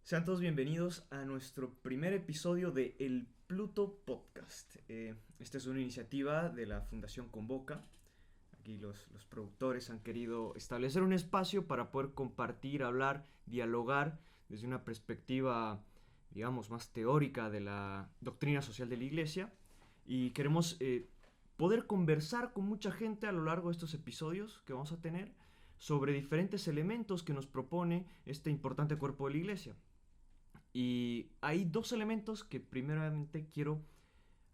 Sean todos bienvenidos a nuestro primer episodio de El Pluto Podcast. Esta es una iniciativa de la Fundación Convoca. Aquí los productores han querido establecer un espacio para poder compartir, hablar, dialogar desde una perspectiva, digamos, más teórica de la doctrina social de la Iglesia. Y queremos poder conversar con mucha gente a lo largo de estos episodios que vamos a tener sobre diferentes elementos que nos propone este importante cuerpo de la Iglesia. Y hay dos elementos que primeramente quiero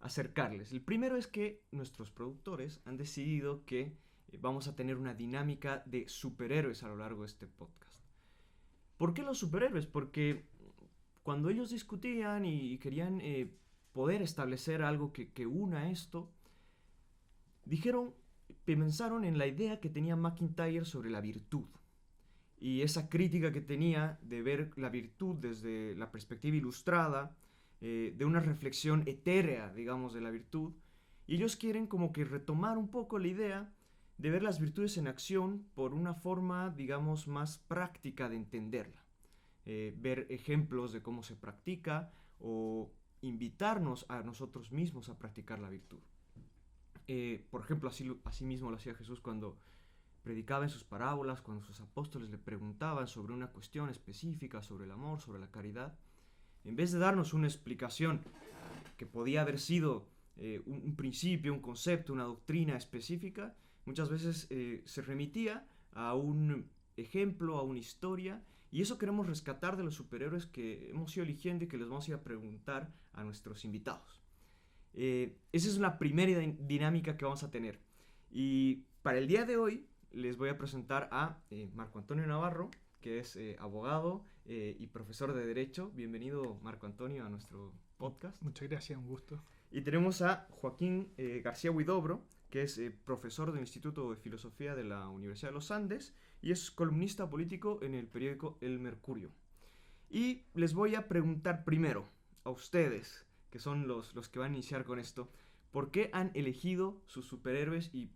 acercarles. El primero es que nuestros productores han decidido que vamos a tener una dinámica de superhéroes a lo largo de este podcast. ¿Por qué los superhéroes? Porque cuando ellos discutían y querían poder establecer algo que una esto, pensaron en la idea que tenía MacIntyre sobre la virtud. Y esa crítica que tenía de ver la virtud desde la perspectiva ilustrada, de una reflexión etérea, digamos, de la virtud. Y ellos quieren como que retomar un poco la idea de ver las virtudes en acción por una forma, digamos, más práctica de entenderla. Ver ejemplos de cómo se practica o invitarnos a nosotros mismos a practicar la virtud. Por ejemplo, así mismo lo hacía Jesús cuando predicaba en sus parábolas, cuando sus apóstoles le preguntaban sobre una cuestión específica, sobre el amor, sobre la caridad. En vez de darnos una explicación que podía haber sido un principio, un concepto, una doctrina específica, muchas veces se remitía a un ejemplo, a una historia, y eso queremos rescatar de los superhéroes que hemos ido eligiendo y que les vamos a ir a preguntar a nuestros invitados. Esa es la primera dinámica que vamos a tener. Y para el día de hoy les voy a presentar a Marco Antonio Navarro, que es abogado y profesor de Derecho. Bienvenido, Marco Antonio, a nuestro podcast. Muchas gracias, un gusto. Y tenemos a Joaquín García Huidobro, que es profesor del Instituto de Filosofía de la Universidad de los Andes y es columnista político en el periódico El Mercurio. Y les voy a preguntar primero a ustedes, que son los que van a iniciar con esto, ¿por qué han elegido sus superhéroes y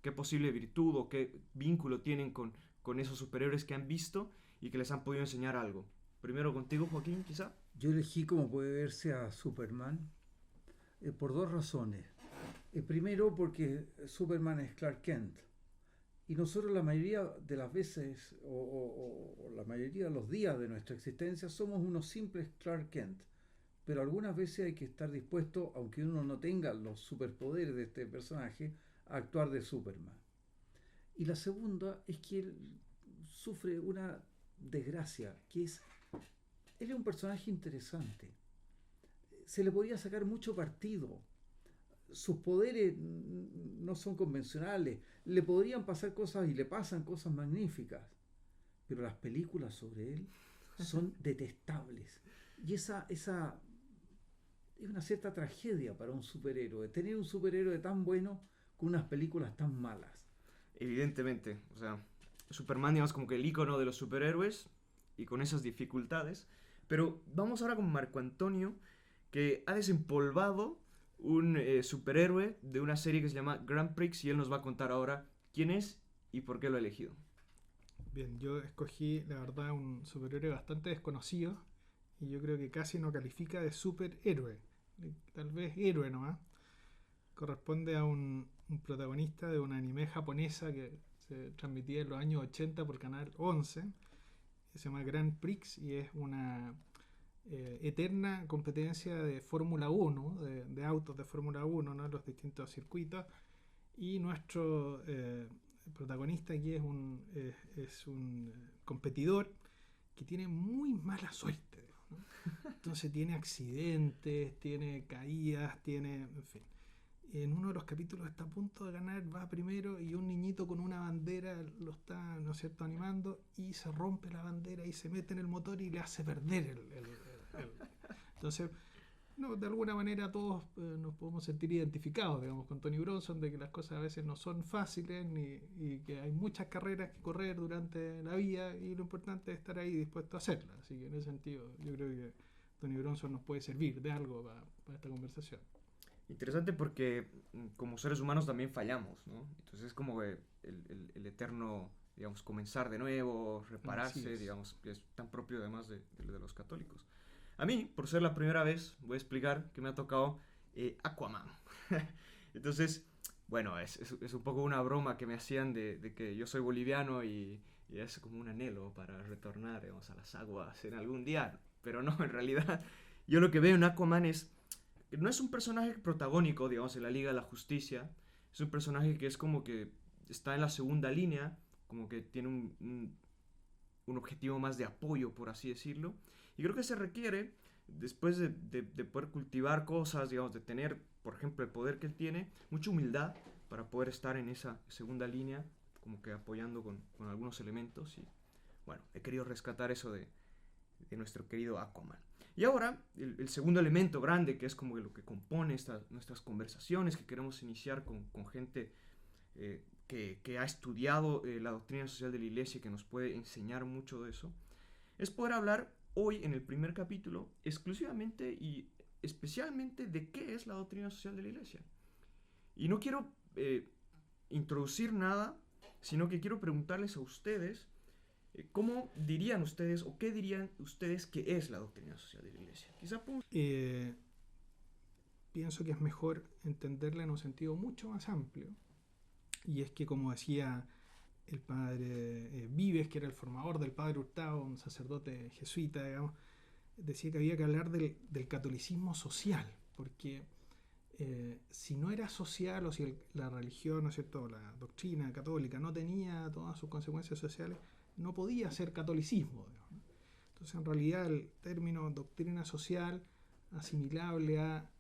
qué posible virtud o qué vínculo tienen con esos superhéroes que han visto y que les han podido enseñar algo? Primero contigo, Joaquín, quizá. Yo elegí, como puede verse, a Superman por dos razones. Primero, porque Superman es Clark Kent. Y nosotros la mayoría de las veces, o la mayoría de los días de nuestra existencia, somos unos simples Clark Kent. Pero algunas veces hay que estar dispuesto, aunque uno no tenga los superpoderes de este personaje, a actuar de Superman. Y la segunda es que él sufre una desgracia, que es, él es un personaje interesante. Se le podría sacar mucho partido. Sus poderes no son convencionales. Le podrían pasar cosas y le pasan cosas magníficas. Pero las películas sobre él son detestables. Y esa es una cierta tragedia para un superhéroe. Tener un superhéroe tan bueno con unas películas tan malas. Evidentemente, o sea, Superman, digamos, como que el ícono de los superhéroes y con esas dificultades. Pero vamos ahora con Marco Antonio, que ha desempolvado un superhéroe de una serie que se llama Grand Prix y él nos va a contar ahora quién es y por qué lo ha elegido. Bien, yo escogí, la verdad, un superhéroe bastante desconocido y yo creo que casi no califica de superhéroe, tal vez héroe nomás. Corresponde a un protagonista de un anime japonesa que se transmitía en los años 80 por Canal 11, que se llama Grand Prix y es una eterna competencia de Fórmula 1, de autos de Fórmula 1, ¿no? Los distintos circuitos. Y nuestro protagonista aquí es un competidor que tiene muy mala suerte, ¿no? Entonces tiene accidentes, tiene caídas, en fin. En uno de los capítulos está a punto de ganar, va primero y un niñito con una bandera lo está, ¿no es cierto?, animando y se rompe la bandera y se mete en el motor y le hace perder Entonces, no, de alguna manera todos nos podemos sentir identificados, digamos, con Tony Bronson, de que las cosas a veces no son fáciles y que hay muchas carreras que correr durante la vida y lo importante es estar ahí dispuesto a hacerlas. Así que en ese sentido yo creo que Tony Bronson nos puede servir de algo para esta conversación. Interesante porque como seres humanos también fallamos, ¿no? Entonces es como el eterno digamos, comenzar de nuevo, repararse, es. digamos, que es tan propio además de los católicos. A mí, por ser la primera vez, voy a explicar que me ha tocado Aquaman. Entonces, bueno, es un poco una broma que me hacían de que yo soy boliviano y es como un anhelo para retornar, digamos, a las aguas en algún día. Pero no, en realidad, yo lo que veo en Aquaman es que no es un personaje protagónico, digamos, en la Liga de la Justicia. Es un personaje que es como que está en la segunda línea, como que tiene un objetivo más de apoyo, por así decirlo. Y creo que se requiere, después de poder cultivar cosas, digamos, de tener, por ejemplo, el poder que él tiene, mucha humildad para poder estar en esa segunda línea, como que apoyando con algunos elementos. Y bueno, he querido rescatar eso de nuestro querido Aquaman. Y ahora, el segundo elemento grande, que es como lo que compone nuestras conversaciones, que queremos iniciar con gente que ha estudiado la doctrina social de la iglesia y que nos puede enseñar mucho de eso, es poder hablar hoy en el primer capítulo exclusivamente y especialmente de qué es la doctrina social de la iglesia. Y no quiero introducir nada, sino que quiero preguntarles a ustedes ¿cómo dirían ustedes o qué dirían ustedes que es la doctrina social de la iglesia? Quizá Pienso que es mejor entenderla en un sentido mucho más amplio. Y es que, como decía el padre Vives, que era el formador del padre Hurtado, un sacerdote jesuita, digamos, decía que había que hablar del catolicismo social, porque si no era social o si la religión, ¿no es cierto?, la doctrina católica no tenía todas sus consecuencias sociales, no podía ser catolicismo, digamos, ¿no? Entonces, en realidad, el término doctrina social, asimilable a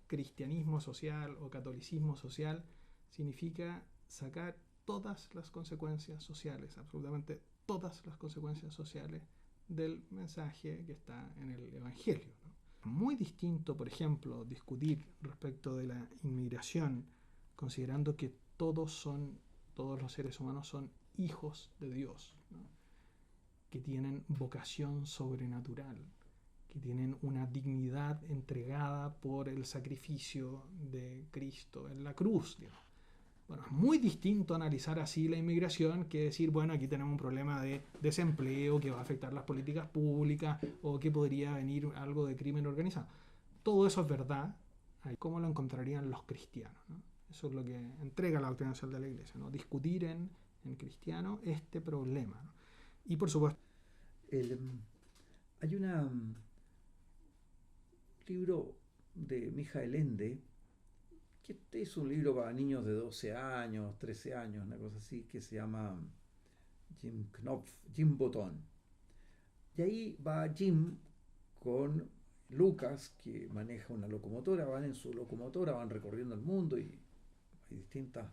cristianismo social o catolicismo social, significa sacar todas las consecuencias sociales, absolutamente todas las consecuencias sociales del mensaje que está en el Evangelio, ¿no? Muy distinto, por ejemplo, discutir respecto de la inmigración, considerando que todos los seres humanos son hijos de Dios, ¿no?, que tienen vocación sobrenatural, que tienen una dignidad entregada por el sacrificio de Cristo en la cruz, digamos. Bueno, es muy distinto analizar así la inmigración que decir, bueno, aquí tenemos un problema de desempleo que va a afectar las políticas públicas o que podría venir algo de crimen organizado. Todo eso es verdad. ¿Cómo lo encontrarían los cristianos, ¿no? Eso es lo que entrega la doctrina social de la iglesia, ¿no? Discutir en cristiano este problema, ¿no? Y por supuesto, hay un libro de Mijael Ende, que es un libro para niños de 12 años, 13 años, una cosa así, que se llama Jim Botón. Y ahí va Jim con Lucas, que maneja una locomotora, van en su locomotora, van recorriendo el mundo y hay distintas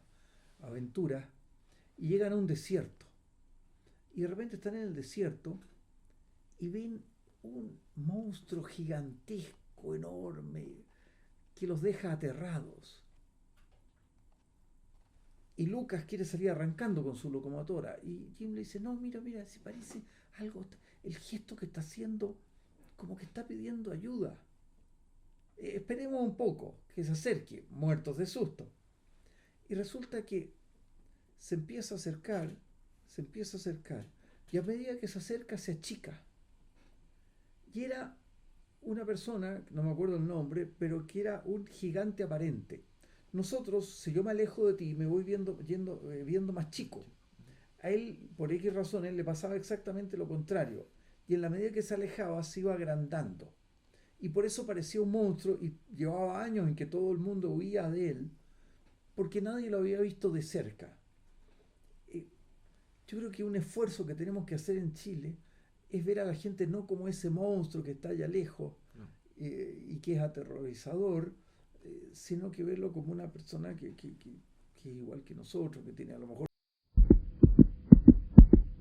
aventuras, y llegan a un desierto. Y de repente están en el desierto y ven un monstruo gigantesco, enorme, que los deja aterrados. Y Lucas quiere salir arrancando con su locomotora. Y Jim le dice, no, mira, se parece algo, el gesto que está haciendo, como que está pidiendo ayuda. Esperemos un poco, que se acerque, muertos de susto. Y resulta que se empieza a acercar, y a medida que se acerca se achica. Y era una persona, no me acuerdo el nombre, pero que era un gigante aparente. Nosotros, si yo me alejo de ti, me voy viendo más chico. A él, por X razones, le pasaba exactamente lo contrario. Y en la medida que se alejaba, se iba agrandando. Y por eso parecía un monstruo y llevaba años en que todo el mundo huía de él, porque nadie lo había visto de cerca. Yo creo que un esfuerzo que tenemos que hacer en Chile es ver a la gente no como ese monstruo que está allá lejos, no, y que es aterrorizador, sino que verlo como una persona que es igual que nosotros, que tiene a lo mejor